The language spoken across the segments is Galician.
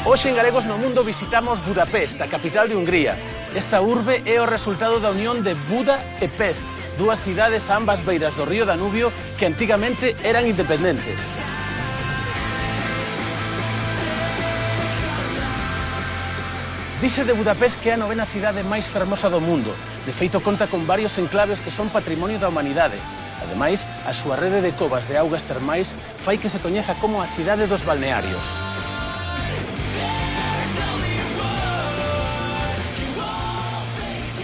Hoxe en Galegos no Mundo visitamos Budapest, a capital de Hungría. Esta urbe é o resultado da unión de Buda e Pest, dúas cidades a ambas beiras do río Danubio que antigamente eran independentes. Dice de Budapest que é a novena cidade máis fermosa do mundo. De feito, conta con varios enclaves que son patrimonio da humanidade. Ademais, a súa rede de covas de augas termais fai que se coñeza como a cidade dos balnearios.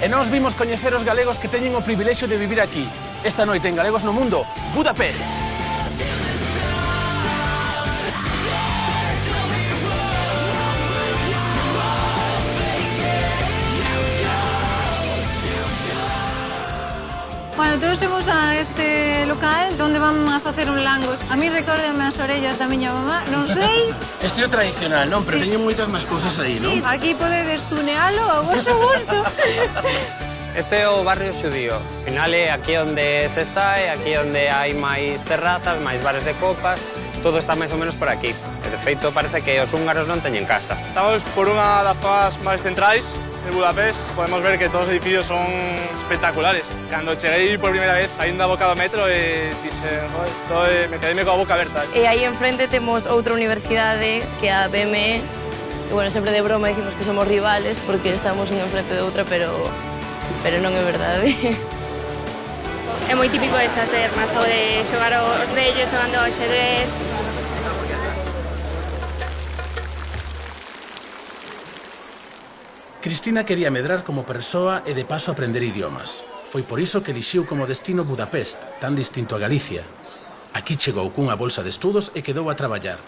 E nós vimos coñecer os galegos que teñen o privilexio de vivir aquí. Esta noite en Galegos no Mundo, Budapest. Bueno, trouxemos a este local onde van a facer un langos. A mí recórdame as orellas da miña mamá, non sei. Este é o tradicional, non? Pero teñen moitas máis cousas aí, non? Sí, aquí podedes tunealo ao vosso gusto. Este é o barrio xudío. Ao final é aquí onde se sae, aquí onde hai máis terrazas, máis bares de copas. Todo está máis ou menos por aquí. E, de feito, parece que os húngaros non teñen casa. Estamos por unha das zonas máis centrais de Budapest. Podemos ver que todos os edificios son espectaculares. Cando cheguei por primeira vez, ainda boca do metro, e dixen, me quedei coa boca aberta. E aí enfrente temos outra universidade, que é a BME. E, bueno, sempre de broma dicimos que somos rivales, porque estamos unha enfrente de outra, pero non é verdade. É moi típico estas termas, o de xogar os vellos xogando ao xadrez. Cristina quería medrar como persoa e de paso aprender idiomas. Foi por iso que elixiu como destino Budapest, tan distinto a Galicia. Aquí chegou cunha bolsa de estudos e quedou a traballar.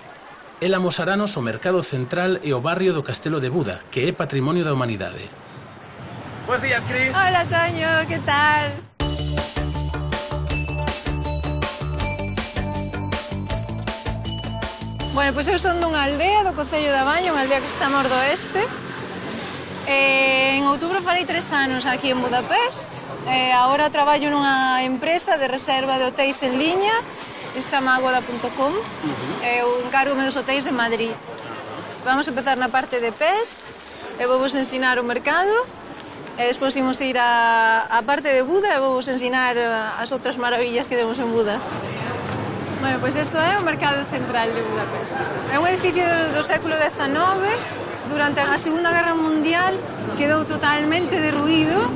Ela amosarános o mercado central e o barrio do Castelo de Buda, que é patrimonio da humanidade. Buenos días, Cris. Hola, Toño, que tal? Bueno, pois eu son dunha aldea do Concello da Baña, unha aldea que se chama Ordoeste. En outubro farei 3 anos aquí en Budapest. Agora traballo nunha empresa de reserva de hotéis en liña, que se chama agoda.com. Eu encárgome dos hotéis de Madrid. Vamos a empezar na parte de Pest, e vou vos ensinar o mercado, e despois imos ir á parte de Buda e vou vos ensinar as outras maravillas que temos en Buda. Bueno, pois isto é o mercado central de Budapest. É un edificio do século XIX. Durante a Segunda Guerra Mundial quedou totalmente derruído.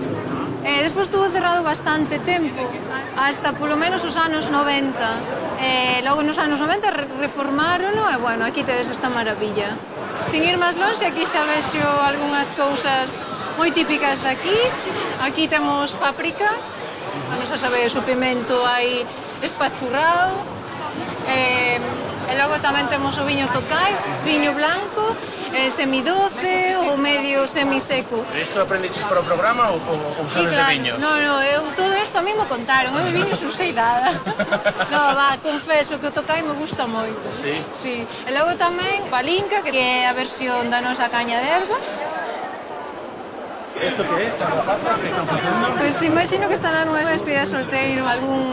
Despois estuvo cerrado bastante tempo, hasta polo menos os anos 90. Logo nos anos 90 reformárono e, bueno, aquí tedes esta maravilla. Sin ir máis longe, aquí xa vexo algunhas cousas moi típicas de aquí. Aquí temos páprica, vamos a saber, o pimento aí espachurrado. E logo tamén temos o viño Tokaj, viño blanco, semidoce ou medio semiseco. Isto aprendiches para o programa ou sabes de viños? No, eu todo isto a mí me contaron, eu de viños non sei nada. No, confeso que o Tokaj me gusta moito. Sí? Sí. E logo tamén Palinka, que é a versión da nosa caña de ervas. Isto que é? Estas rapazas que están facendo? Pois imagino que estará nunha despedida de solteiro, algún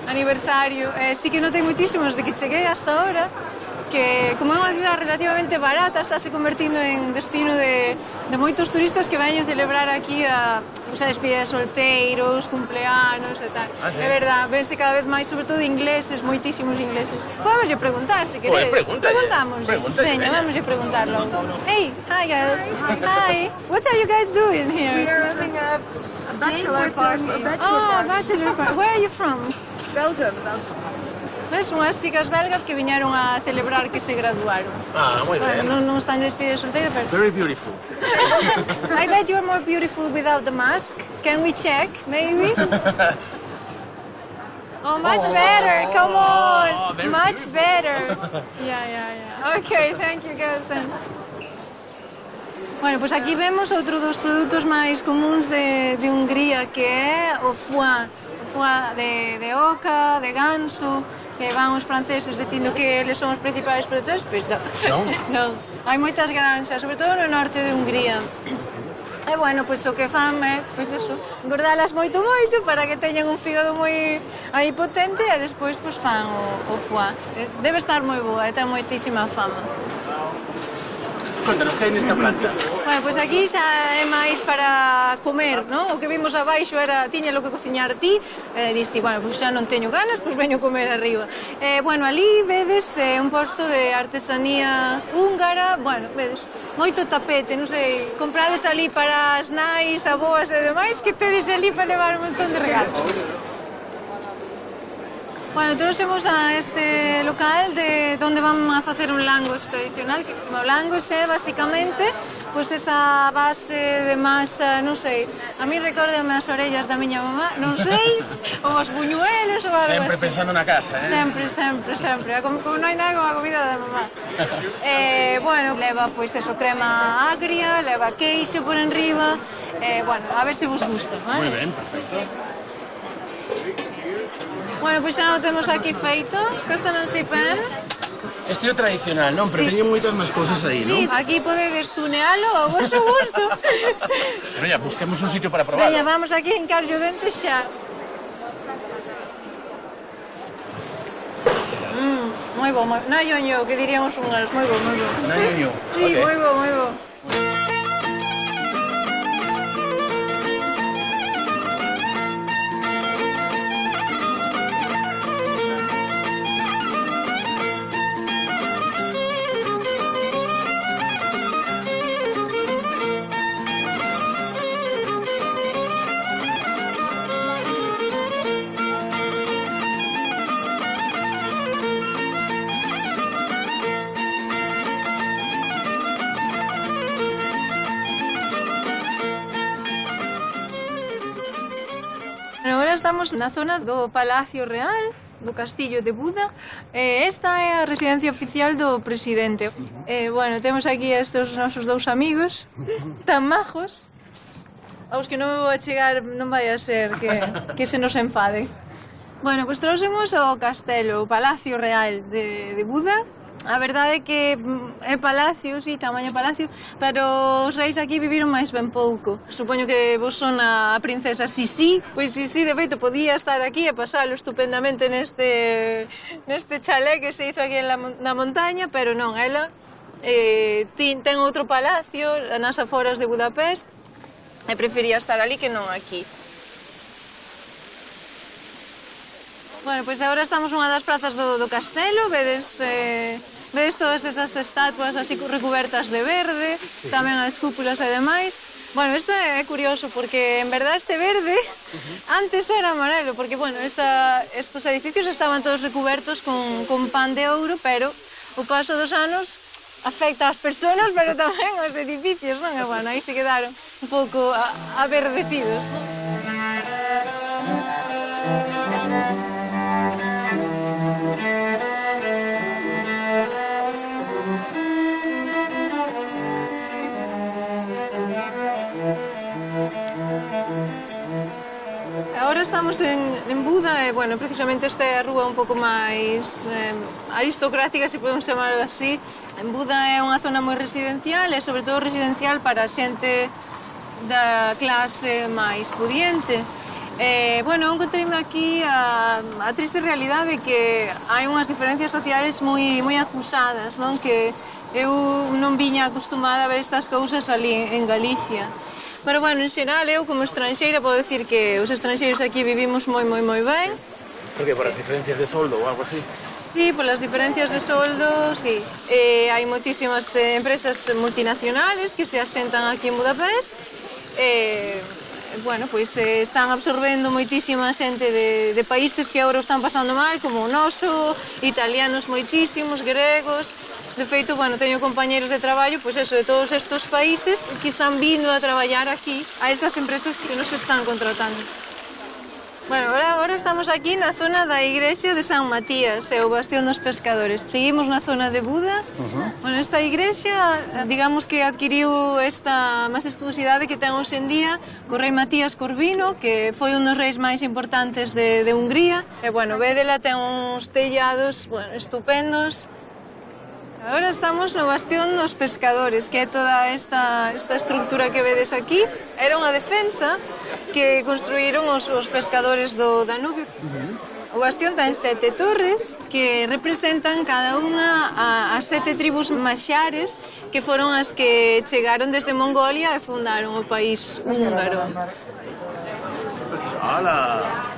aniversario. Sí que notei moitísimos de que cheguei hasta ahora, que como é unha cidade relativamente barata, está se convertindo en destino de moitos turistas que veñen celebrar aquí a despedida de solteiros, cumpleanos e tal. Sí? É verdad, vense cada vez máis, sobre todo ingleses, moitísimos ingleses. Podemos preguntar, se queréis. Preguntamos. Veña, vamos a preguntarlo. Hey, hi guys. Hi. What are you guys doing here? We are having a bachelor party. Bachelor party. Where are you from? Belgium. Ves, unhas chicas belgas que viñeron a celebrar que se graduaron. Moi ben. Non están de despedida de solteiro, pero... Very beautiful. I bet you are more beautiful without the mask. Can we check, maybe? Oh, much better. Come on. Much better. Yeah. Okay, thank you, guys. Bueno, pois aquí vemos outro dos produtos máis comuns de Hungría, que é o foie. O foie de oca, de ganso, que van os franceses dicindo que eles son os principais produtores, pois non. Non. Hai moitas granxas, sobre todo no norte de Hungría. E, bueno, pois o que fan é, pois eso, engordalas moito para que teñan un fígado moi aí potente e despois pois fan o foie. Debe estar moi boa e ten moitísima fama. Contanos que hai nesta planta. Bueno, pois aquí xa é máis para comer, non? O que vimos abaixo era tiña lo que cociñar ti, diste, bueno, pois xa non teño ganas, pois veño comer arriba. Bueno, ali vedes un posto de artesanía húngara, bueno, vedes, moito tapete, non sei, comprades ali para as nais, aboas e demais, que tedes ali para levar un montón de regalos. Bueno, trouxemos a este local de onde van a facer un langos tradicional, que o langos é basicamente pois esa base de masa, non sei, a mí recórdame as orellas da miña mamá, non sei, ou os buñuelos ou algo Sempre así. pensando na casa, Sempre, como non hai nada como a comida da mamá. Bueno, leva pois eso, crema agria, leva queixo por enriba, bueno, a ver se vos gusta, Moi vale? ben, perfecto. Bueno, pois xa o temos aquí feito, cosa non sei pen. Estilo tradicional, non? Pero Sí. teñen moitas máis cousas aí, Sí, non? aquí podedes tunealo ao vosso gusto. Pero ya, busquemos un sitio para probar. Veña, vamos aquí en Carlo Dente xa. Moi bo, na yoño, que diríamos un galos, moi bo, moi bo. Na yoño, Sí, ok. moi bo, moi bo. Agora estamos na zona do Palacio Real, do Castillo de Buda. Esta é a residencia oficial do presidente. Bueno, temos aquí estes nosos dous amigos, tan majos, aos que non me vou a chegar, non vai a ser que se nos enfade. Bueno, pois trouxemos o castelo, o Palacio Real de Buda. A verdade é que é palacio, sí, tamaño palacio, pero os reis aquí viviron máis ben pouco. Supoño que vos son a princesa Sisi, pois Sisi de feito podía estar aquí e pasalo estupendamente neste chalé que se hizo aquí na montaña, pero non, ela ten outro palacio nas aforas de Budapest e prefería estar ali que non aquí. Bueno, pois agora estamos nunha das prazas do castelo, vedes todas esas estatuas así recubertas de verde, sí. Tamén as cúpulas e demais. Bueno, isto é curioso porque en verdade este verde antes era amarelo, porque bueno, estos edificios estaban todos recubertos con pan de ouro, pero o paso dos anos afecta ás persoas, pero tamén aos edificios, non? E bueno, aí se quedaron un pouco averdecidos, non? Agora estamos en Buda e, bueno, precisamente esta é a rúa un pouco máis aristocrática, se podemos chamarlo así. En Buda é unha zona moi residencial e, sobre todo, residencial para a xente da clase máis pudiente. Bueno, encontrei-me aquí a triste realidade que hai unhas diferencias sociales moi acusadas, non? Que eu non viña acostumada a ver estas cousas ali en Galicia. Pero, bueno, en xeral, eu como estranxeira podo dicir que os estranxeiros aquí vivimos moi ben. Por que? Por as diferencias de soldo ou algo así? Sí, por as diferencias de soldo, sí. Hai moitísimas empresas multinacionales que se asentan aquí en Budapest. Bueno, pois están absorbendo moitísima xente de países que agora están pasando mal, como o noso, italianos moitísimos, gregos. De feito, bueno, teño compañeros de traballo, pois eso, de todos estes países que están vindo a traballar aquí a estas empresas que nos están contratando. Bueno, agora estamos aquí na zona da igrexa de San Matías, é o bastión dos pescadores. Seguimos na zona de Buda. Bueno, esta igrexa, digamos que adquiriu esta majestuosidade que ten hoxe en día co rei Matías Corvino, que foi un dos reis máis importantes de Hungría. E, bueno, védela, ten uns tellados, bueno, estupendos. Agora estamos no Bastión dos Pescadores, que é toda esta estructura que vedes aquí. Era unha defensa que construíron os pescadores do Danubio. O bastión ten 7 torres que representan cada unha as 7 tribus maxares que foron as que chegaron desde Mongolia e fundaron o país húngaro. ¡Hala!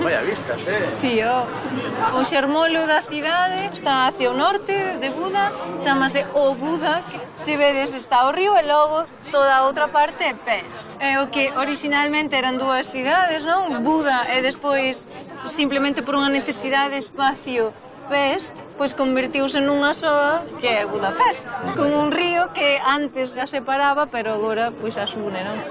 Vaya vistas, Sí, o xermolo da cidade está hacia o norte de Buda, chamase o Buda, que se vedes está o río e logo toda a outra parte é Pest. É o que originalmente eran dúas cidades, non? Buda e despois, simplemente por unha necesidade de espacio, Pest, pois convertiuse nunha soa que é Budapest, con un río que antes a separaba, pero agora pois as une, non?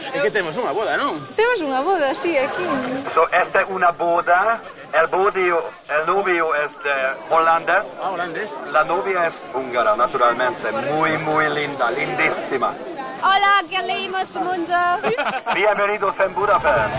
E que temos unha boda, non? Temos unha boda, sí, aquí. So, esta es una boda. El novio es de Holanda. Ah, holandés. La novia es húngara, naturalmente. Muy, muy linda, lindísima. Hola, Galima Samunda. Bienvenidos en Budapest.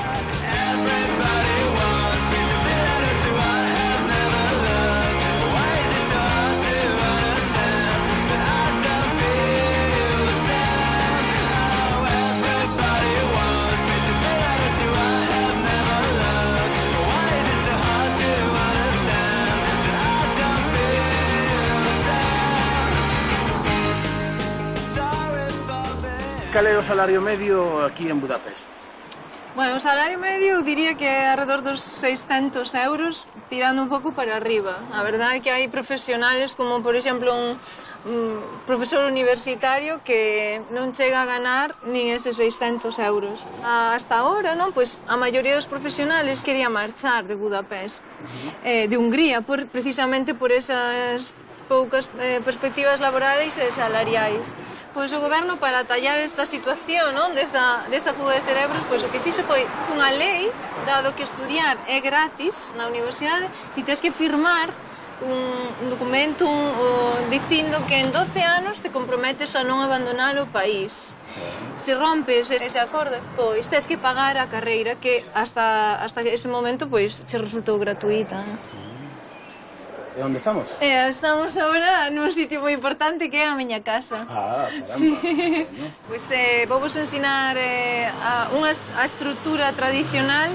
Cal é o salario medio aquí en Budapest? Bueno, o salario medio eu diría que é alrededor dos 600 euros, tirando un pouco para arriba. A verdade é que hai profesionales como, por exemplo, un profesor universitario que non chega a ganar nin eses 600 euros. Hasta ahora, non? Pois a maioría dos profesionales quería marchar de Budapest, de Hungría, precisamente por esas poucas perspectivas laborales e salariais. Pois o goberno, para atallar esta situación, non, desta fuga de cerebros, pois o que fixo foi unha lei, dado que estudiar é gratis na universidade, ti tens que firmar un documento dicindo que en 12 anos te comprometes a non abandonar o país. Se rompes ese acordo, pois tens que pagar a carreira que hasta ese momento pois che resultou gratuita. E onde estamos? Estamos agora nun sitio moi importante que é a miña casa. Ah, caramba. Sí. Pois vou vos ensinar a estrutura tradicional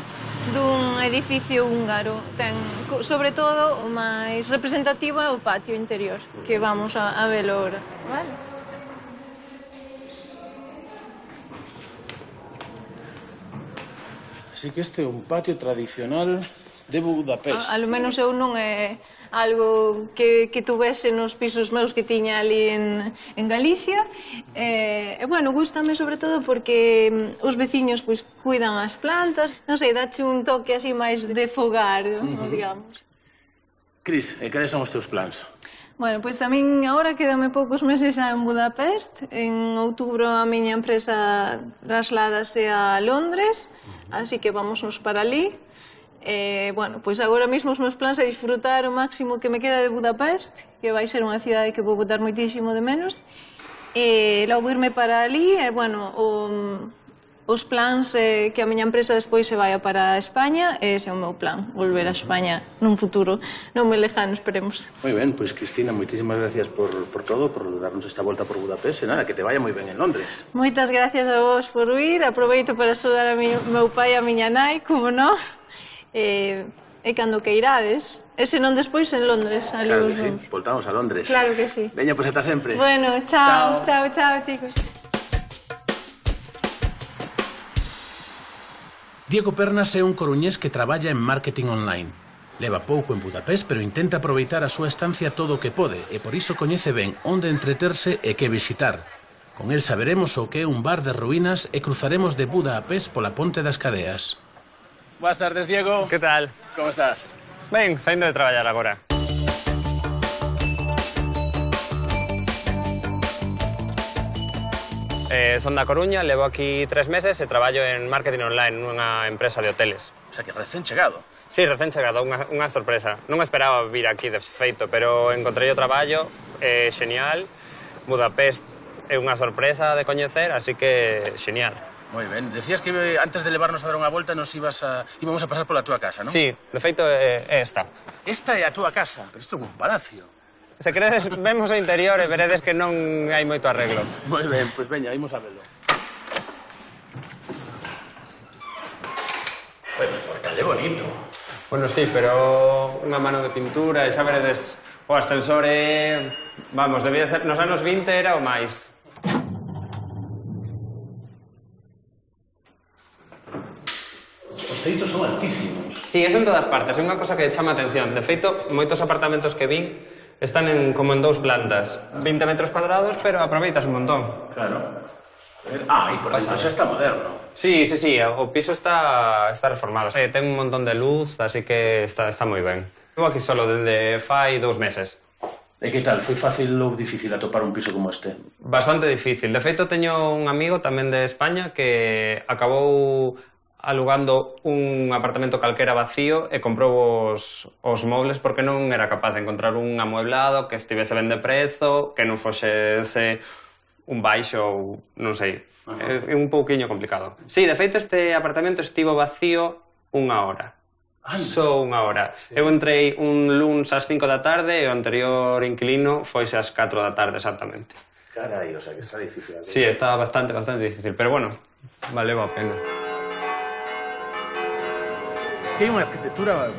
dun edificio húngaro. Ten, sobre todo, o máis representativo é o patio interior, que vamos a velo agora. Vale? Así que este é un patio tradicional de Budapest. Ao menos eu non é algo que tuvese nos pisos meus que tiña ali en Galicia. Bueno, gústame sobre todo porque os veciños pois cuidan as plantas, non sei, dache un toque así máis de fogar, digamos. Cris, e cales son os teus plans? Bueno, pois a min agora quedame poucos meses xa en Budapest. En outubro a miña empresa trasládase a Londres, así que vámonos para ali. Bueno, pois agora mesmo os meus plans é disfrutar o máximo que me queda de Budapest, que vai ser unha cidade que vou botar moitísimo de menos, e logo irme para ali, e, bueno, os plans que a miña empresa despois se vai para España, e ese é o meu plan, volver a España nun futuro non moi lejano, esperemos. Moi ben, pois Cristina, moitísimas gracias por todo, por darnos esta volta por Budapest, e nada, que te vaya moi ben en Londres. Moitas gracias a vos por ir, aproveito para saudar a meu pai e a miña nai, como non, e cando que irades, e senón despois en Londres. Claro que sí, voltamos a Londres. Claro que sí. Veña, pois ata sempre. Bueno, chao, chicos. Diego Pernas é un coruñés que traballa en marketing online. Leva pouco en Budapest, pero intenta aproveitar a súa estancia todo o que pode, e por iso coñece ben onde entreterse e que visitar. Con el saberemos o que é un bar de ruínas e cruzaremos de Budapest pola Ponte das Cadeas. Buenas tardes, Diego. Que tal? Como estás? Ben, saindo de traballar agora. Son da Coruña, levo aquí 3 meses e traballo en marketing online nunha empresa de hoteles. O sea, que recén chegado. Sí, recén chegado, unha sorpresa. Non esperaba vir aquí de feito, pero encontrei o traballo, xenial. Budapest é unha sorpresa de coñecer, así que xenial. Moi ben. Decías que antes de levarnos a dar unha volta íbamos a pasar pola túa casa, non? Sí, de feito é esta. Esta é a túa casa, pero isto é un palacio. Se queredes, vemos o interior e veredes que non hai moito arreglo. Moi ben, pois veña, imos a velo. Bueno, o portal é bonito. Bueno, sí, pero unha mano de pintura e xa veredes o ascensor é... Vamos, debía ser... Nos anos 20 era o máis. Os teitos son altísimos. Sí, eso en todas partes, é unha cosa que chama a atención. De feito, moitos apartamentos que vin están como en 2 plantas. 20 metros cuadrados, pero aproveitas un montón. Claro. E por dentro xa está moderno. Sí, o piso está reformado. Ten un montón de luz, así que está moi ben. Estou aquí solo desde fai 2 meses. E que tal? Foi fácil ou difícil atopar un piso como este? Bastante difícil. De feito, teño un amigo tamén de España que acabou alugando un apartamento calquera vacío e comprou os mobles porque non era capaz de encontrar un amueblado que estivese ben de prezo, que non foxese un baixo ou non sei. É un pouquiño complicado. Sí, de feito, este apartamento estivo vacío 1 hora. Só 1 hora. Sí. Eu entrei un luns ás 5 da tarde e o anterior inquilino foise ás 4 da tarde exactamente. Carai, o sea que está difícil. Sí, está bastante difícil, pero bueno, valeu a pena. Que hai unha arquitectura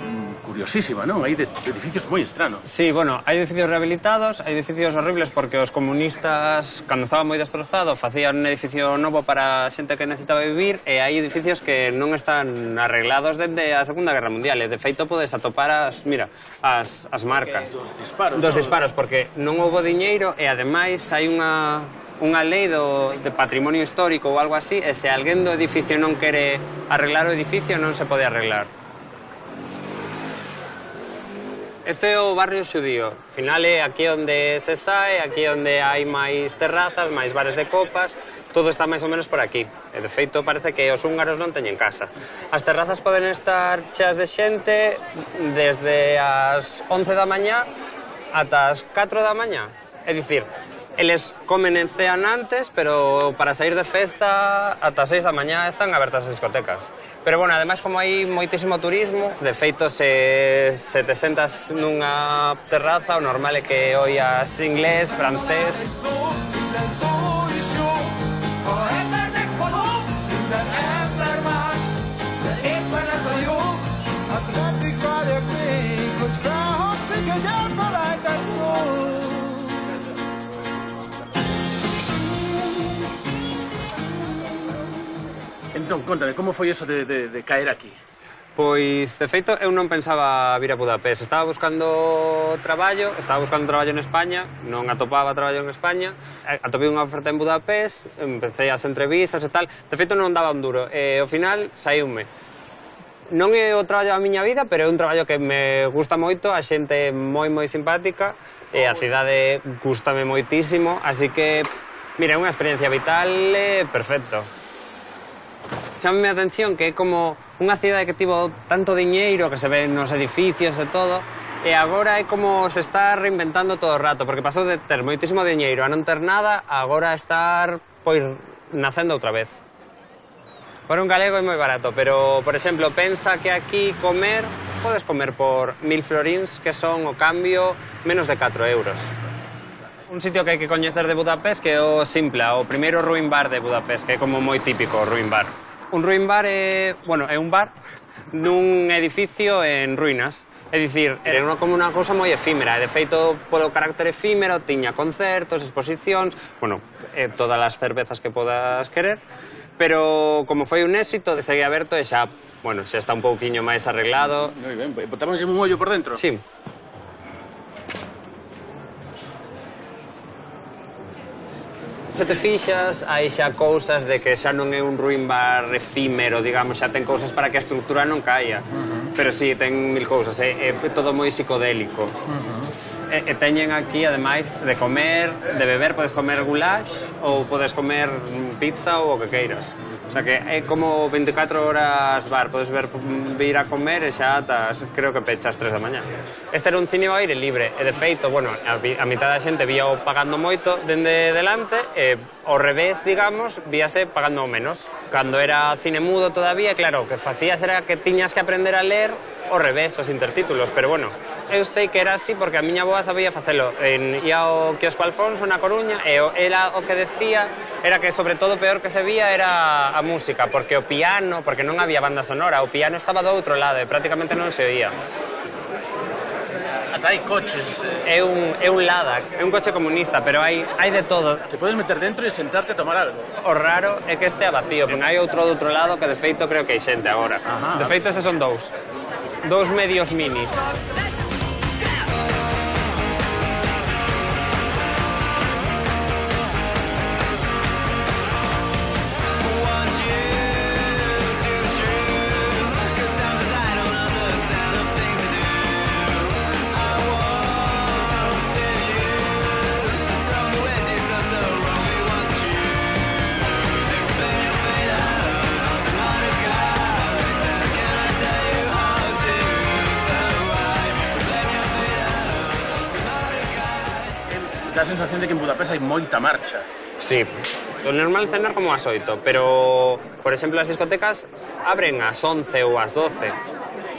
curiosísima, non? Hai de edificios moi estranos. Sí, bueno, hai edificios rehabilitados, hai edificios horribles porque os comunistas, cando estaba moi destrozado, facían un edificio novo para xente que necesitaba vivir e hai edificios que non están arreglados desde a Segunda Guerra Mundial e de feito podes atopar as marcas. Dos disparos, porque non houbo diñeiro e ademais hai unha lei de patrimonio histórico ou algo así e se alguén do edificio non quere arreglar o edificio non se pode arreglar. Este é o barrio xudío. Ao final é aquí onde se sae, aquí onde hai máis terrazas, máis bares de copas, todo está máis ou menos por aquí. E de feito parece que os húngaros non teñen casa. As terrazas poden estar cheas de xente desde as 11 da mañá ata as 4 da mañá. É dicir, eles comen e cean antes, pero para sair de festa ata as 6 da mañá están abertas as discotecas. Pero, bueno, ademais, como hai moitísimo turismo, de feito, se te sentas nunha terraza, o normal é que oias inglés, francés... Entón, contame, como foi eso de caer aquí? Pois, de feito, eu non pensaba vir a Budapest. Estaba buscando traballo en España, non atopaba traballo en España, atopei unha oferta en Budapest, empecé as entrevistas e tal, de feito non daba un duro, e ao final saíume. Non é o traballo da miña vida, pero é un traballo que me gusta moito, a xente moi simpática, e a cidade gustame moitísimo, así que, mira, é unha experiencia vital perfecto. Chámame a atención que é como unha cidade que tivo tanto diñeiro que se ve nos edificios e todo e agora é como se está reinventando todo o rato porque pasou de ter moitísimo diñeiro a non ter nada a agora estar pois nacendo outra vez. Para un galego é moi barato, pero, por exemplo, pensa que aquí podes comer por 1000 florins que son o cambio menos de 4 euros. Un sitio que hai que coñecer de Budapest que é o Simpla, o primeiro ruin bar de Budapest, que é como moi típico o ruin bar. Un ruin bar é un bar nun edificio en ruínas. É dicir, era como unha cousa moi efímera. De feito, polo carácter efímero, tiña concertos, exposicións, todas as cervezas que podas querer, pero como foi un éxito, segue aberto e xa está un pouquiño máis arreglado. Moi ben, botamos un ollo por dentro? Sí. Se te fixas, hai xa cousas de que xa non é un ruin bar efímero, digamos, xa ten cousas para que a estrutura non caia. Pero sí, ten 1000 cousas, é todo moi psicodélico. E teñen aquí, ademais, de comer, de beber, podes comer goulash ou podes comer pizza ou o que queiras. O sea que é como 24 horas bar, podes vir a comer e xa atas, creo que pechas 3 da mañá. Este era un cine ao aire libre, e de feito, bueno, a mitad da xente vía o pagando moito dende delante, e ao revés, digamos, víase pagando menos. Cando era cine mudo todavía, claro, o que facías era que tiñas que aprender a ler ao revés, os intertítulos, pero bueno, eu sei que era así porque a miña boa sabía facelo. Ia ao Quiosco Alfonso na Coruña e era o que decía era que sobre todo o peor que se vía era a música, porque o piano, porque non había banda sonora, o piano estaba do outro lado e prácticamente non se oía. Ata hai coches. É un Lada, é un coche comunista, pero hai de todo. Te podes meter dentro e sentarte a tomar algo. O raro é que estea vacío, porque hai outro do outro lado que de feito creo que hai xente agora. Ajá. De feito estes son dous medios minis. Dá a sensación de que en Budapest hai moita marcha. Sí, o normal cenar como ás 8, pero, por exemplo, as discotecas abren ás 11 ou ás 12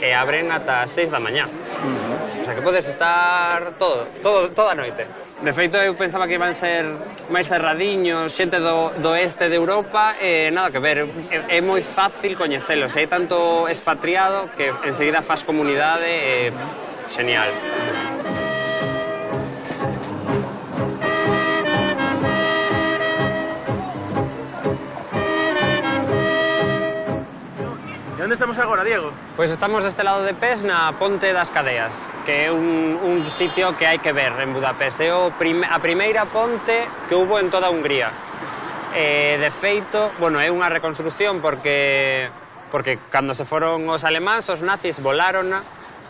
e abren ata as 6 da mañá. O sea, que podes estar toda a noite. De feito, eu pensaba que iban ser máis cerradiños, xente do este de Europa, e nada que ver. É moi fácil coñecelos, hai tanto expatriado que enseguida faz comunidade e genial. Onde estamos agora, Diego? Pois estamos deste lado de Pest, na Ponte das Cadeas, que é un sitio que hai que ver en Budapest. É a primeira ponte que houbo en toda Hungría. De feito, bueno, é unha reconstrucción porque cando se foron os alemáns, os nazis volárona,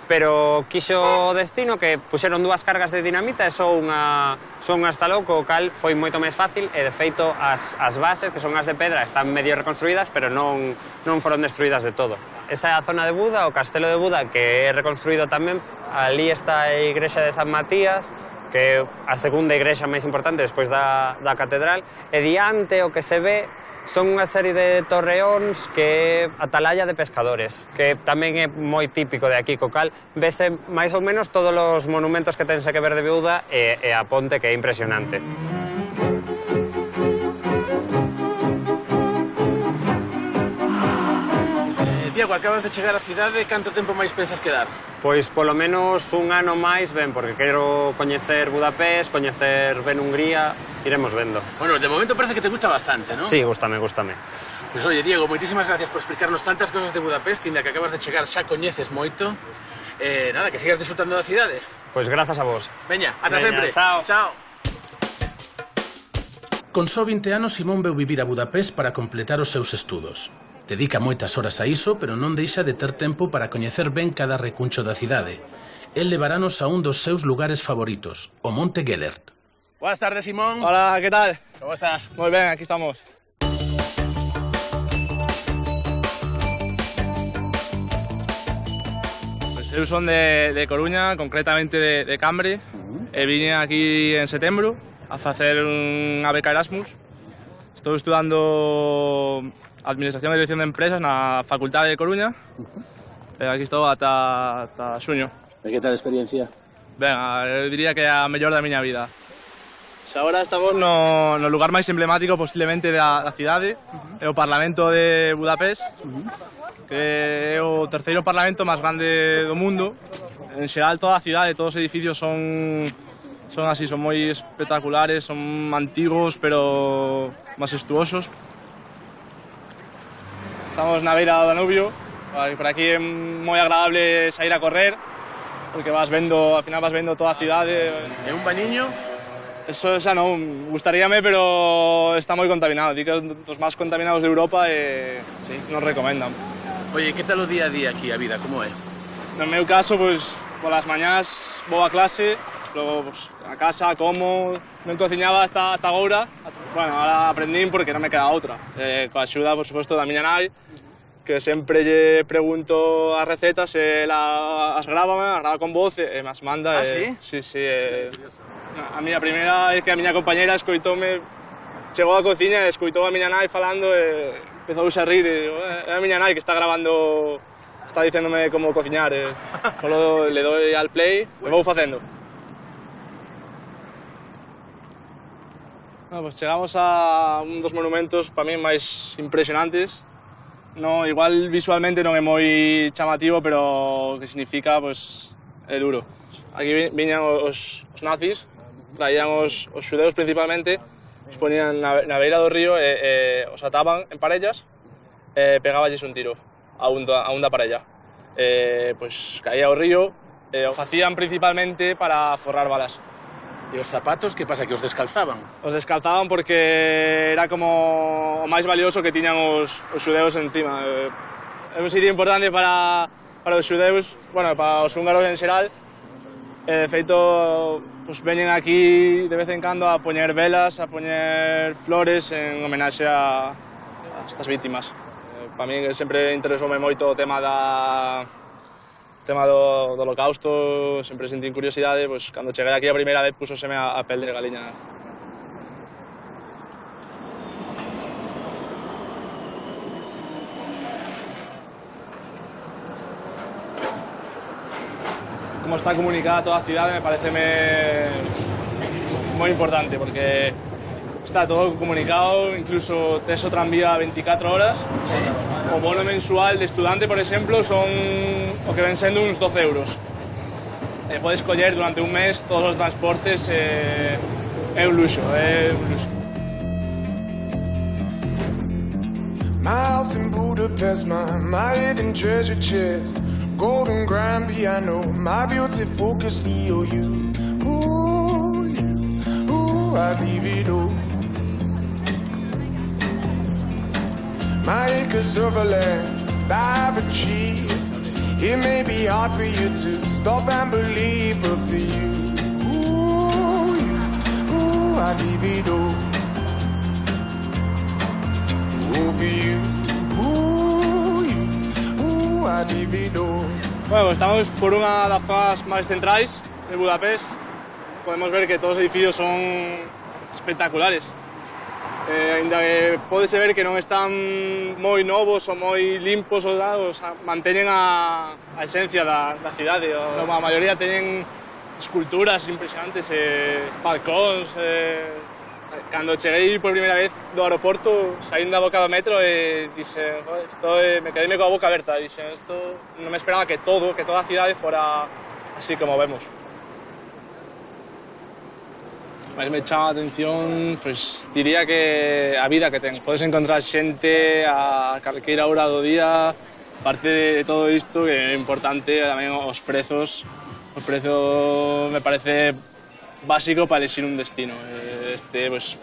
pero quixo o destino que puxeron 2 cargas de dinamita e só unha estalou, co cal foi moito máis fácil e de feito as bases, que son as de pedra, están medio reconstruídas, pero non foron destruídas de todo. Esa é a zona de Buda, o castelo de Buda, que é reconstruído tamén. Ali está a igrexa de San Matías, que é a segunda igrexa máis importante despois da catedral, e diante o que se ve son unha serie de torreóns que é atalaya de pescadores, que tamén é moi típico de aquí, co cal vese máis ou menos todos os monumentos que tense que ver de Buda e a ponte, que é impresionante. Diego, acabas de chegar á cidade, canto tempo máis pensas quedar? Pois polo menos un ano máis, ben, porque quero coñecer Budapest, coñecer ben Hungría, iremos vendo. Bueno, de momento parece que te gusta bastante, ¿no? Sí, gústame. Pois oye, Diego, moitísimas gracias por explicarnos tantas cosas de Budapest, que inda que acabas de chegar xa coñeces moito. Nada, que sigas disfrutando da cidade. Pois grazas a vos. Veña, ata sempre. Chao. Chao. Con só 20 anos, Simón veu vivir a Budapest para completar os seus estudos. Dedica moitas horas a iso, pero non deixa de ter tempo para coñecer ben cada recuncho da cidade. El levarános a un dos seus lugares favoritos, o Monte Gellert. Buenas tardes, Simón. Hola, ¿qué tal? ¿Cómo estás? Muy bien, aquí estamos. Pues eu son de Coruña, concretamente de Cambre. Vine aquí en setembro a facer unha beca Erasmus. Estou estudando Administración e Dirección de Empresas na Facultade de Coruña. Aquí estou ata xuño. E que tal a experiencia? Ben, eu diría que é a mellor da miña vida. Agora estamos no lugar máis emblemático posiblemente da cidade, é o Parlamento de Budapest, que é o terceiro parlamento máis grande do mundo. En xeral, toda a cidade, todos os edificios son así, son moi espectaculares, son antigos, pero majestuosos. Estamos na beira do Danubio, por aquí é moi agradable sair a correr, porque al final vas vendo toda a cidade. É un bañiño? Eso xa non, gustaríame, pero está moi contaminado. Di que é un dos máis contaminados de Europa e non recomendan. Oye, que tal o día a día aquí, a vida, como é? No meu caso, pois, por las mañanas voy a clase, luego pues, a casa como, non cociñaba hasta agora. Bueno, ahora aprendín porque non me queda outra. Coa axuda, por suposto, da miña nai, que sempre lle pregunto as recetas, ela as grava con voz e as manda. Sí? Sí, sí. A miña primeira é que a miña compañera escoitoume, chegou á cociña e escoitou a miña nai falando e empezouse a rir e digo, é a miña nai que está grabando, está dicéndome como cociñar. Solo le doy al play e vou facendo. Bueno, pues chegamos a un dos monumentos para mí máis impresionantes. No, igual visualmente non é moi chamativo, pero o que significa pues, é duro. Aquí viñan os nazis, traían os xudeus principalmente, os ponían na beira do río e os ataban en parellas e pegáballes un tiro a un da parella. Pues caía ao río e o facían principalmente para forrar balas. E os zapatos, que pasa, que os descalzaban? Os descalzaban porque era como o máis valioso que tiñan os xudeus encima. É un sitio importante para os xudeus, bueno, para os húngaros en xeral. De feito, pues, veñen aquí de vez en cando a poñer velas, a poñer flores en homenaxe a estas vítimas. Para mí sempre interesoume moito o tema do Holocausto, sempre sentín curiosidade, pois cando cheguei aquí a primeira vez pusoseme a pel de galiña. Como está comunicada toda a cidade me pareceme moi importante, porque está todo comunicado, incluso tes o tranvía 24 horas. O bono mensual de estudante, por exemplo, son o que ven sendo uns 12 euros. Podes coller durante un mes todos os transportes, é un luxo, é un luxo. My house in Budapest, my hidden treasure chest, golden grand piano, my beauty focus, Leo, you. Ooh, I leave it all. My acres of land I've achieved. It may be hard for you to stop and believe, but for you, ooh, I leave it all. Ooh, for you, ooh, I leave it all. Bueno, estamos por unha das zonas máis centrais de Budapest. Podemos ver que todos os edificios son espectaculares. Ainda que pódese ver que non están moi novos ou moi limpos, manteñen a esencia da cidade. A maioría teñen esculturas impresionantes, balcóns. Cando cheguei por primeira vez do aeroporto, saín da boca do metro e dixe, me quedei coa boca aberta. Dixe, non me esperaba que toda a cidade fora así como vemos. Mais me chama a atención, pues, diría que a vida que ten. Podes encontrar xente a calqueira hora do día. Parte de todo isto, que é importante, tamén os prezos. O prezo me parece básico para elegir un destino. Pues,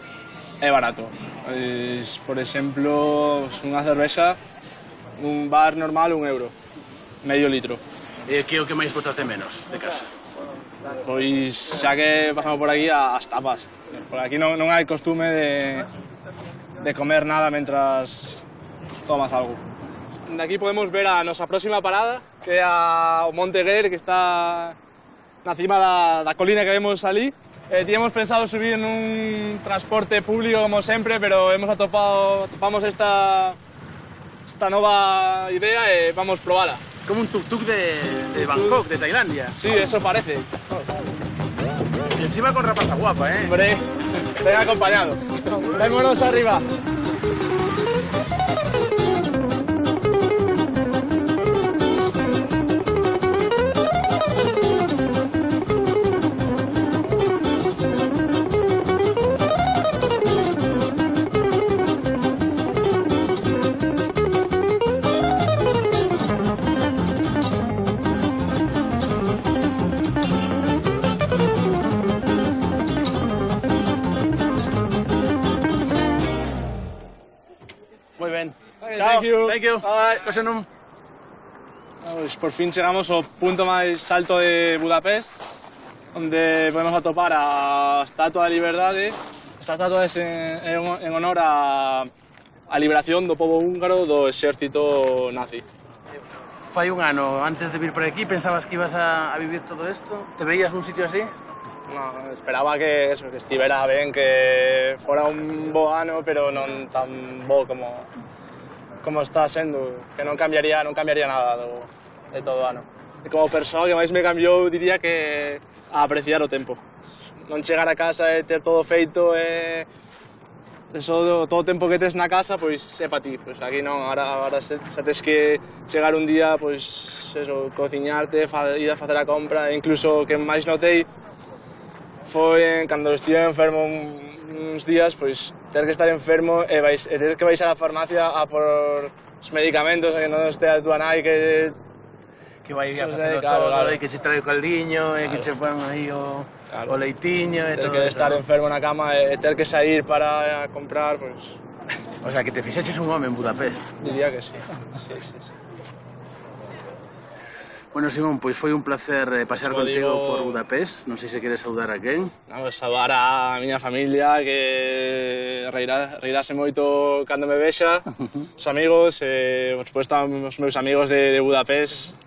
é barato. Pues, por exemplo, unha cervexa, un bar normal, €1, medio litro. E que é o que máis botas de menos de casa? Pois xa que pasamos por aquí as tapas. Por aquí non hai costume de comer nada mentras tomas algo. De aquí podemos ver a nosa próxima parada, que é o Monte Ger, que está na cima da colina que vemos ali. Tiñamos pensado subir en un transporte público como sempre, pero atopamos esta nova idea e vamos probala. Como un tuk-tuk de Bangkok, de Tailandia. Sí, eso parece. Y encima con rapaza guapa, ¿eh? Hombre, ven acompañado. Vémonos arriba. Muy bien. Chao. Thank you. Bye. Köszönöm. Pues por fin chegamos ao punto máis alto de Budapest, onde podemos atopar a Estatua da Liberdade. Esta estatua é en honor a liberación do pobo húngaro do exército nazi. Fai un ano, antes de vir por aquí, pensabas que ibas a vivir todo isto? Te veías nun sitio así? No, esperaba que estivera ben, que fora un bo ano, pero non tan bo como está sendo, que non cambiaría nada de todo o ano. E como persoa que máis me cambiou, diría que a apreciar o tempo. Non chegar a casa e ter todo feito e todo o tempo que tes na casa, pois é para ti. Pois aquí non, agora se tes que chegar un día, pois eso, cociñarte, ir a facer a compra, e incluso o que máis notei foi cando estive enfermo uns días, pois ter que estar enfermo e ter que baixar á farmacia a por os medicamentos, que non este a túa nai que vai a facelo todo, e que che trae o caldiño, e que che pon aí o leitiño e todo. Ter que estar enfermo na cama e ter que sair para comprar, pois... O sea, que te fixeches un home en Budapest. Diría que sí. Bueno, Simón, pois foi un placer pasear contigo por Budapest. Non sei se queres saudar a quen. Saudar a miña familia, que reirase moito cando me vexa, os amigos, por suposto, os meus amigos de Budapest,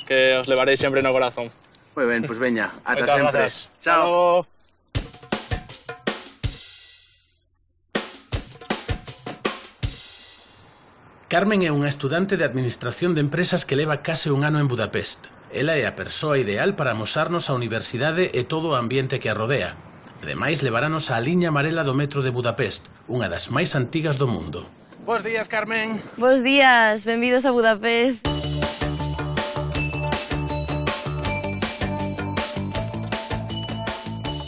que os levarei sempre no corazón. Moi ben, pois veña, ata sempre. Chao. Carmen é unha estudante de Administración de Empresas que leva case un ano en Budapest. Ela é a persoa ideal para amosarnos a universidade e todo o ambiente que a rodea. Ademais, levarános á liña amarela do metro de Budapest, unha das máis antigas do mundo. Bos días, Carmen. Bos días, benvidos a Budapest.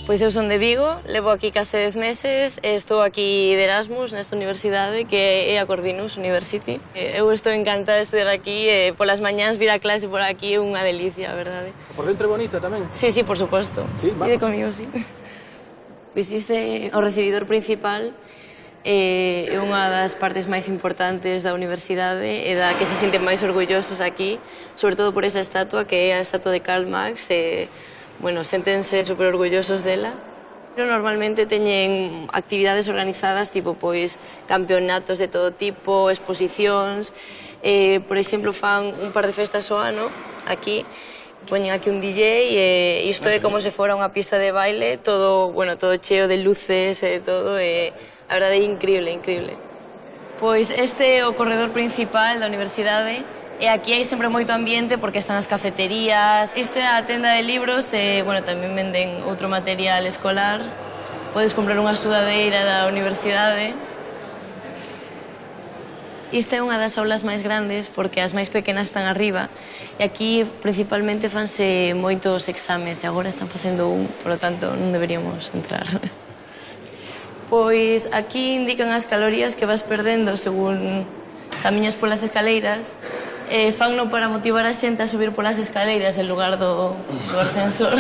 Pois eu son de Vigo, levo aquí case 10 meses e estou aquí de Erasmus nesta universidade que é a Corvinus University. Eu estou encantada de estudar aquí e polas mañáns vir a clase por aquí é unha delicia, a verdade. Por dentro é bonita tamén? Sí, por suposto. Sí, vamos. Vide comigo, sí. Pois este o recibidor principal é unha das partes máis importantes da universidade e da que se sinten máis orgullosos aquí, sobre todo por esa estatua que é a estatua de Karl Marx. Bueno, séntense super orgullosos dela. Pero normalmente teñen actividades organizadas, tipo, pois, campeonatos de todo tipo, exposicións. Por exemplo, fan un par de festas ao ano, aquí. Poñen aquí un DJ e isto é como se fora unha pista de baile, todo, bueno, todo cheo de luces e todo, e a verdade é increíble, increíble. Pois este é o corredor principal da universidade. E aquí hai sempre moito ambiente porque están as cafeterías. Isto é a tenda de libros e, bueno, tamén venden outro material escolar. Podes comprar unha sudadeira da universidade. Isto é unha das aulas máis grandes porque as máis pequenas están arriba. E aquí, principalmente, fanse moitos exames e agora están facendo un, por lo tanto, non deberíamos entrar. Pois aquí indican as calorías que vas perdendo según camiñas polas escaleiras. Fanno para motivar a xente a subir polas escaleiras en lugar do ascensor.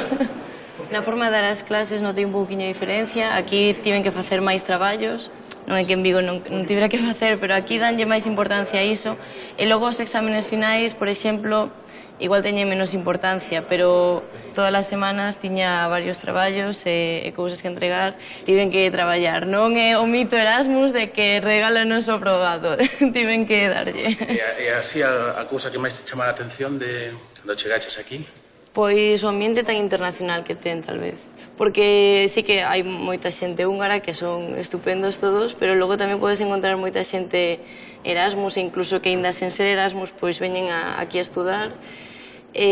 Na forma de dar as clases notei un pouquinho de diferencia. Aquí tiven que facer máis traballos. Non é que en Vigo non tivera que facer, pero aquí danlle máis importancia a iso. E logo os exámenes finais, por exemplo, igual teñen menos importancia, pero todas as semanas tiña varios traballos e cousas que entregar. Tiven que traballar. Non é o mito Erasmus de que regálanos o aprobado. Tiven que darlle. E así a cousa que máis te chama a atención de cando chegaches aquí? Pois o ambiente tan internacional que ten, tal vez. Porque sí que hai moita xente húngara que son estupendos todos, pero logo tamén podes encontrar moita xente Erasmus, e incluso que ainda sen ser Erasmus, pois veñen aquí a estudar.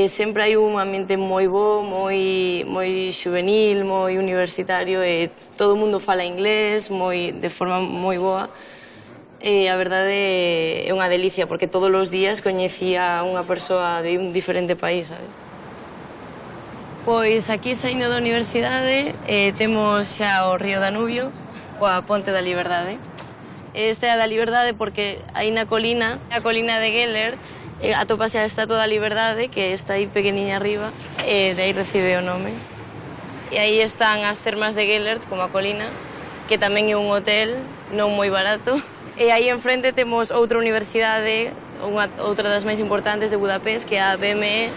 Sempre hai un ambiente moi bo, moi juvenil, moi universitario, e todo o mundo fala inglés de forma moi boa. E a verdade é unha delicia, porque todos os días coñecía unha persoa de un diferente país, sabes? Pois aquí saindo da universidade temos xa o río Danubio, coa Ponte da Liberdade. Esta é a da Liberdade porque aí na colina, a colina de Gellert, atópase a Estatua da Liberdade, que está aí pequeniña arriba, e de aí recibe o nome. E aí están as termas de Gellert, como a colina, que tamén é un hotel non moi barato. E aí enfrente temos outra universidade outra das máis importantes de Budapest, que é a BME.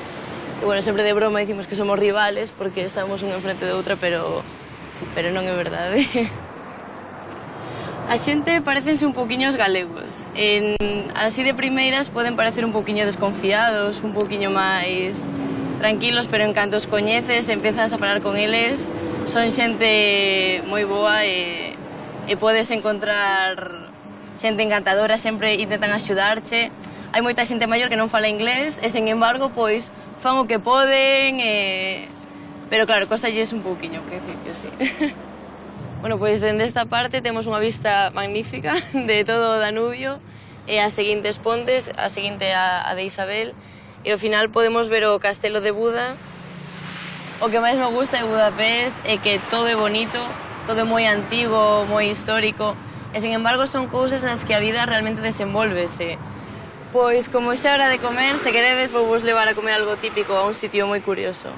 E, bueno, sempre de broma dicimos que somos rivales porque estamos unha enfrente de outra, pero non é verdade. A xente parecense un poquinho os galegos. Así de primeiras poden parecer un poquinho desconfiados, un poquinho máis tranquilos, pero en canto os coñeces, empezas a falar con eles, son xente moi boa e podes encontrar xente encantadora, sempre intentan axudarche. Hai moita xente maior que non fala inglés e, sen embargo, pois, fan o que poden, pero claro, costalles un pouquiño ao principio, sí. Bueno, pois, dende esta parte temos unha vista magnífica de todo o Danubio e as seguintes pontes, a seguinte a de Isabel, e ao final podemos ver o castelo de Buda. O que máis me gusta de Budapest é que todo é bonito, todo é moi antigo, moi histórico, e, sen embargo, son cousas nas que a vida realmente desenvolvese. Pois, como xa é hora de comer, se queredes, vou vos levar a comer algo típico a un sitio moi curioso.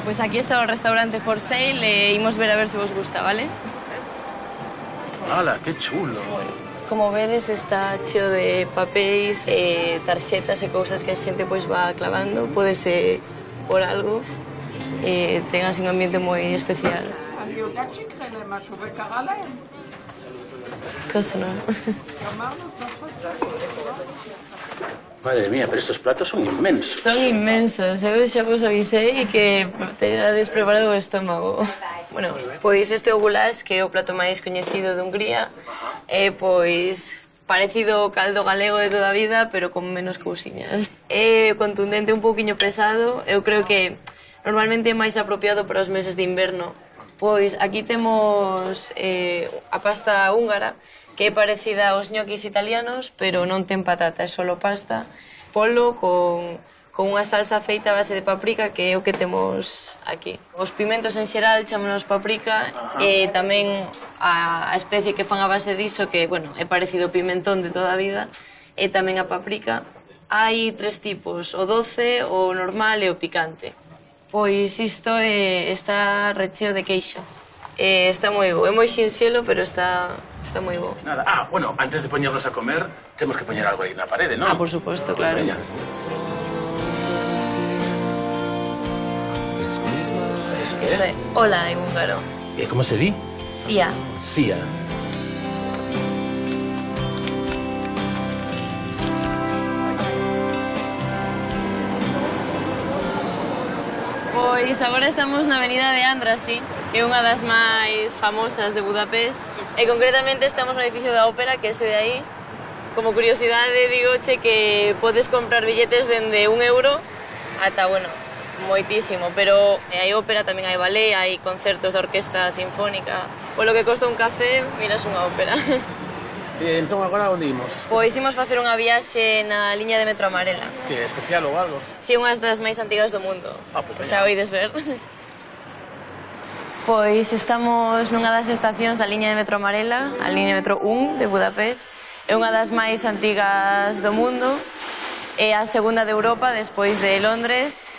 Pois aquí está o restaurante For Sale e imos ver a ver se vos gusta, vale? ¡Hala, que chulo! Como vedes, está cheo de papéis, tarxetas e cousas que a xente pois va clavando. Pódese por algo, ten así un ambiente moi especial. Cosa non? Madre mía, pero estos platos son inmensos. Son inmensos, eu xa vos avisei que teades preparado o estómago. Bueno, pois este é o goulash, que é o plato máis coñecido de Hungría, é pois parecido ao caldo galego de toda a vida, pero con menos cousiñas. É contundente, un pouquiño pesado, eu creo que normalmente é máis apropiado para os meses de inverno. Pois aquí temos a pasta húngara, que é parecida aos ñoquis italianos, pero non ten patata, é solo pasta. Polo con unha salsa feita a base de paprika, que é o que temos aquí. Os pimentos en xeral chámonos paprika, e tamén a especie que fan a base diso, que, bueno, é parecido ao pimentón de toda a vida, e tamén a paprika. Hai 3 tipos, o doce, o normal e o picante. Pois isto está recheo de queixo. Está moi bo, é moi sinxelo, pero está moi bo. Nada. Bueno, antes de poñernos a comer, temos que poñer algo aí na parede, non? Por suposto, claro. Veña. Isto é hola en húngaro. E como se di? Sia. Sia. Pois agora estamos na avenida de Andrassy, que é unha das máis famosas de Budapest, e concretamente estamos no edificio da ópera, que é ese de aí. Como curiosidade, digoche que podes comprar billetes dende €1 ata, bueno, moitísimo, pero hai ópera, tamén hai ballet, hai concertos da orquesta sinfónica. Polo que costa un café, miras unha ópera. E entón agora onde imos? Pois imos facer unha viaxe na liña de metro amarela. Que é especial ou algo? Si, unha das máis antigas do mundo. Pois xa oides ver. Pois estamos nunha das estacións da liña de metro amarela, a liña de metro 1 de Budapest. É unha das máis antigas do mundo, é a segunda de Europa despois de Londres.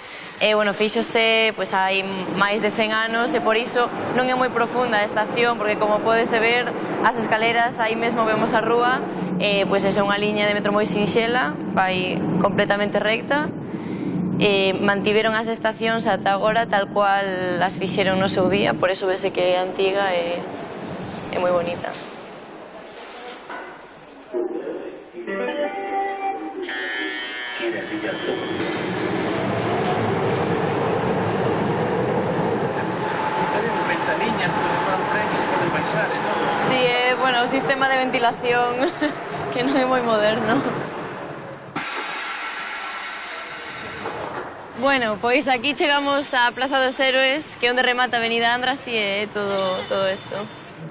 E, bueno, fíxose, pois hai máis de 100 anos e por iso non é moi profunda a estación, porque como podese ver as escaleras, aí mesmo vemos a rúa, pois é unha liña de metro moi sinxela, vai completamente recta. Mantiveron as estacións ata agora tal cual as fixeron no seu día, por iso vese que é antiga e é moi bonita. Ventaniñas, como se fueran tren que se poden baixar e todo. Si, é, bueno, o sistema de ventilación que non é moi moderno. Bueno, pois aquí chegamos á Plaza dos Héroes, que é onde remata a Avenida Andrassy e todo isto.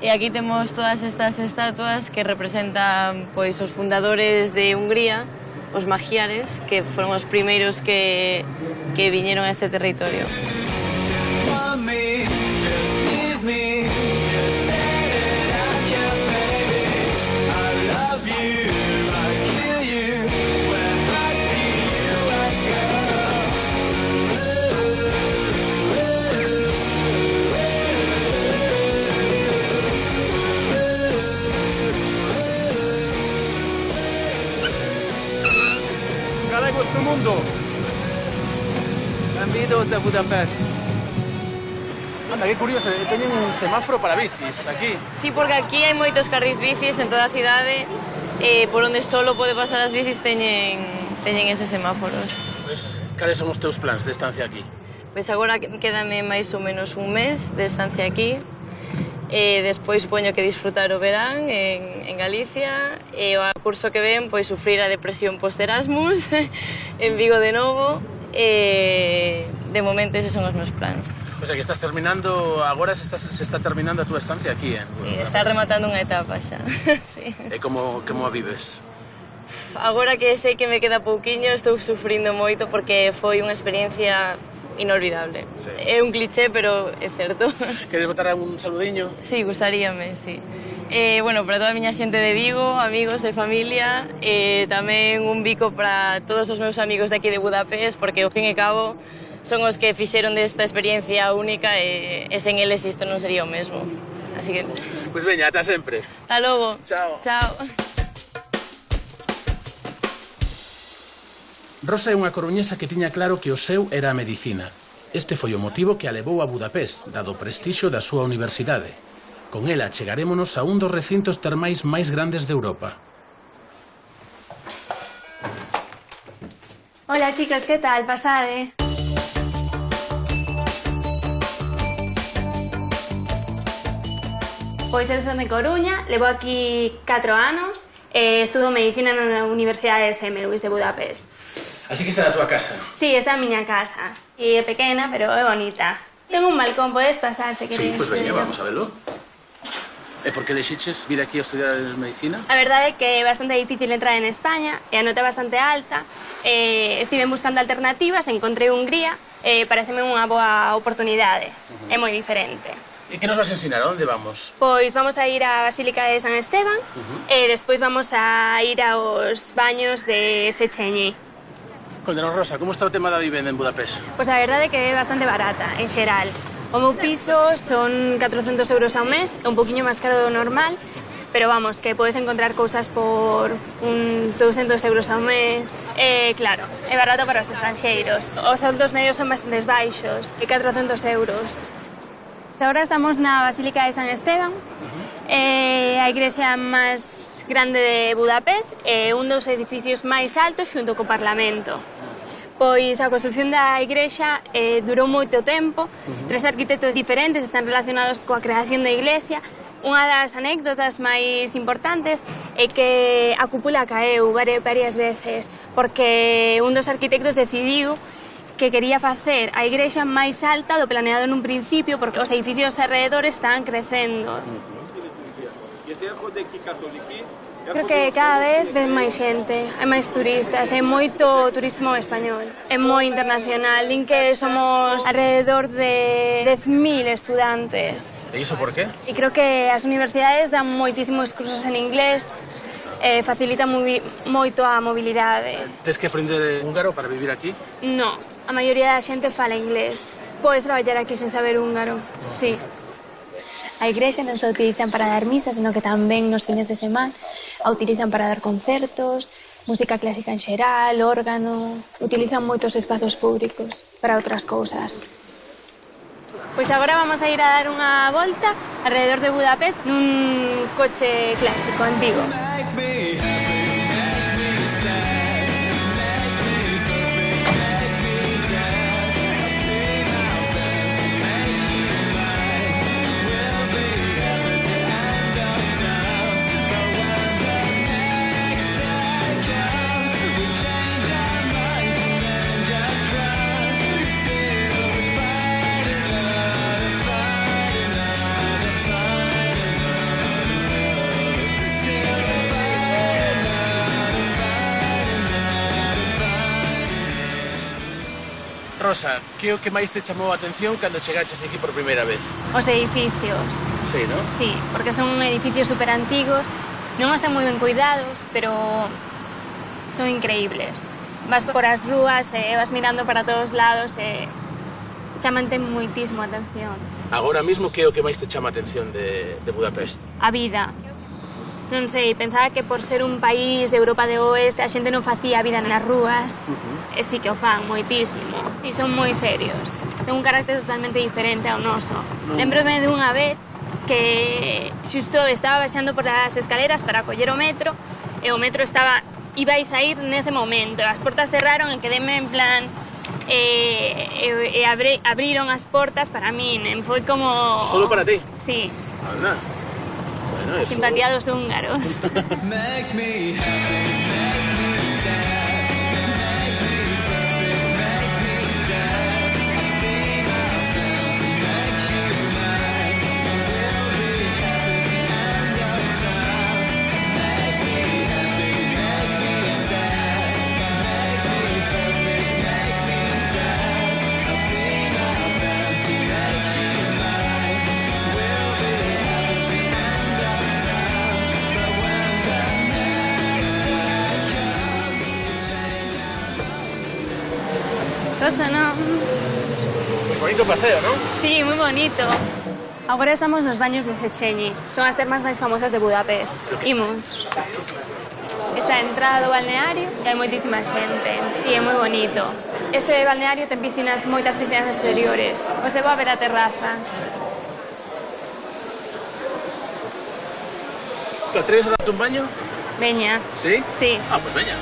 E aquí temos todas estas estatuas que representan pois os fundadores de Hungría, os magiares, que foron os primeiros que viñeron a este territorio. Galegos do mundo. Benvidos a Budapest. Anda, que curioso, teñen un semáforo para bicis aquí. Sí, porque aquí hai moitos carrís bicis en toda a cidade e por onde solo pode pasar as bicis teñen eses semáforos. Pois, cales son os teus plans de estancia aquí? Pois agora quédame máis ou menos un mes de estancia aquí e despois supoño que disfrutar o verán en Galicia e o curso que ven pois sufrir a depresión post-Erasmus en Vigo de novo e de momento eses son os meus plans. O sea, que estás terminando, agora se está terminando a túa estancia aquí, Sí, está rematando unha etapa xa. Sí. E como a vives? Agora que sei que me queda pouquiño, estou sufrindo moito porque foi unha experiencia inolvidable. Sí. É un cliché, pero é certo. Queres botar un saludiño? Sí, gustaríame, sí. Bueno, para toda a miña xente de Vigo, amigos e familia, tamén un bico para todos os meus amigos de aquí de Budapest, porque ao fin e cabo son os que fixeron desta experiencia única e sen eles isto non sería o mesmo. Así que... Pois veña, ata sempre. Ata logo. Chao. Chao. Rosa é unha coruñesa que tiña claro que o seu era a medicina. Este foi o motivo que a levou a Budapest, dado o prestixio da súa universidade. Con ela chegarémonos a un dos recintos termais máis grandes de Europa. Hola chicos, ¿qué tal? Pasade. Pois eu son de Coruña, levo aquí 4 anos e estudo medicina na Universidade de St. Louis de Budapest. Así que está na túa casa. Sí, está a miña casa. E é pequena, pero é bonita. Tengo un balcón, podes pasar se queres. Sí, pois veña, vamos a verlo. E por que deixiches vir aquí a estudiar medicina? A verdade é que é bastante difícil entrar en España, e a nota é bastante alta. Estive buscando alternativas, encontrei Hungría, e pareceme unha boa oportunidade. É moi diferente. E que nos vas a ensinar? A onde vamos? Pois vamos a ir á Basílica de San Esteban e despois vamos a ir aos baños de Széchenyi. Contanos, Rosa, como está o tema da vivenda en Budapest? Pois a verdade é que é bastante barata, en xeral. O meu piso son 400 euros ao mes, é un poquinho máis caro do normal, pero vamos, que podes encontrar cousas por uns 200 euros ao mes. Claro, é barato para os estranxeiros. Os soldos medios son bastante baixos, e 400 euros. Agora estamos na Basílica de San Esteban, a igrexa máis grande de Budapest, e un dos edificios máis altos xunto co Parlamento. Pois a construción da igrexa durou moito tempo, 3 arquitectos diferentes están relacionados coa creación da iglesia. Unha das anécdotas máis importantes é que a cúpula caeu varias veces, porque un dos arquitectos decidiu que quería facer a igrexa máis alta do planeado nun principio porque os edificios alrededores estaban crecendo. Creo que cada vez ven máis xente, hai máis turistas, hai moito turismo español, é moi internacional, din que somos alrededor de 10.000 estudantes. E iso por qué? E creo que as universidades dan moitísimos cursos en inglés, facilita moito a mobilidade. Tes que aprender húngaro para vivir aquí? No, a maioría da xente fala inglés. Podes traballar aquí sen saber húngaro, sí. A igrexa non só utilizan para dar misas, senón que tamén nos fines de semana a utilizan para dar concertos, música clásica en xeral, órgano... Utilizan moitos espazos públicos para outras cousas. Pois agora vamos a ir a dar unha volta alrededor de Budapest nun coche clásico antigo. Rosa, que o que máis te chamou a atención cando chegaches aquí por primeira vez? Os edificios. Sí, non? Sí, porque son edificios super antigos, non están moi ben cuidados, pero son increíbles. Vas por as rúas e vas mirando para todos lados e chamante moitísimo a atención. Agora mesmo, que é o que máis te chama a atención de Budapest? A vida. Non sei, pensaba que por ser un país de Europa de Oeste a xente non facía vida nas rúas, e sí que o fan moitísimo, e son moi serios. Ten un carácter totalmente diferente ao noso. Lembrome dunha vez que xusto estaba baixando por as escaleras para coller o metro, e o metro ibais a ir nese momento. As portas cerraron e quedeme en plan... abriron as portas para min, foi como... Solo para ti? Sí. Anda. Bueno, eso... Simpatía dos húngaros. Cosa, ¿no? Bonito paseo, ¿no? Sí, muy bonito. Agora estamos nos baños de Széchenyi. Son as termas máis famosas de Budapest. Imos. Está a entrada do balneario e hai moitísima xente. E é moi bonito. Este balneario ten piscinas, moitas piscinas exteriores. Os debo a ver a terraza. Te atreves a darte un baño? Veña. Sí? Sí. Ah, pues veña.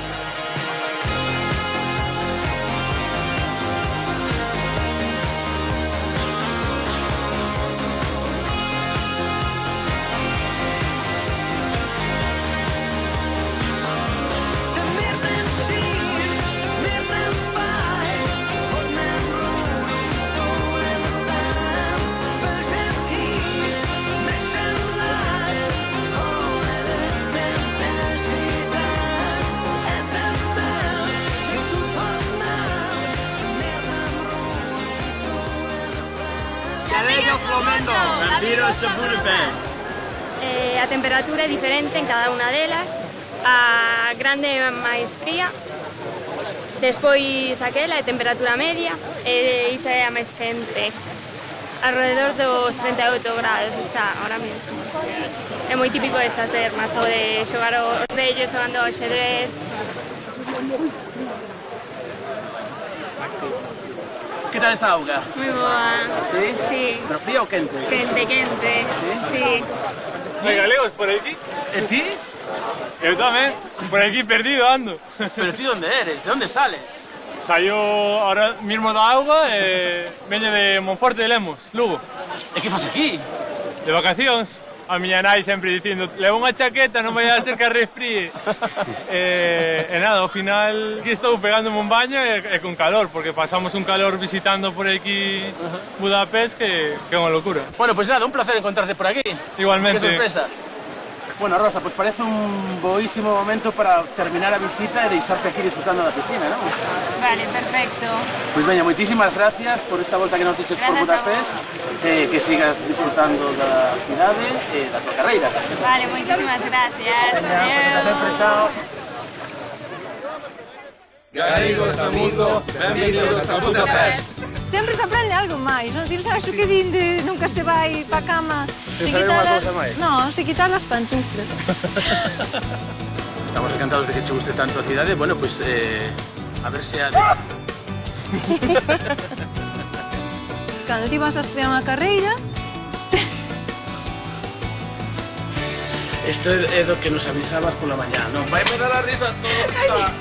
A temperatura é diferente en cada unha delas. A grande é máis fría, despois aquela é temperatura media e iso é a máis quente. Alrededor dos 38 grados está ahora mesmo. É moi típico esta terma, o de xogar os vellos xogando ao xadrez. Que tal esta auga? Moi boa. Sí? Sí. Pero fría ou quente? Quente, quente. Sí? Sí. ¿Hay galegos por aquí? ¿En ti? Yo también, por aquí perdido ando. ¿Pero tú dónde eres? ¿De dónde sales? Sayo ahora mismo da auga e veño de Monforte de Lemos, Lugo. E que fas aquí? De vacacións. A miña nai sempre dicindo, leva unha chaqueta, non vai a ser que resfríe. E nada, ao final aquí estou pegándome un baño e con calor, porque pasamos un calor visitando por aquí Budapest que é unha locura. Bueno, pues nada, un placer encontrarte por aquí. Igualmente. Qué sorpresa. Bueno, Rosa, pues parece un boísimo momento para terminar a visita e deixarte aquí disfrutando da piscina, ¿no? Vale, perfecto. Pues veña, moitísimas gracias por esta volta que nos diches por Budapest, que sigas disfrutando da cidade e da tua carreira. Vale, moitísimas gracias. Hasta sempre, chao. Galegos do mundo, benvidos a Budapest. Sempre se aprende algo máis, non? Tires aso que din de nunca se vai pa cama Sen saber unha cousa máis. Non, se quitar as pantuflas. Estamos encantados de que che guste tanto a cidade. Bueno, pues a ver se Cando ti vas a estudiar unha carreira... Isto é do que nos avisabas pola mañá, non? Vai me dar as risas toda.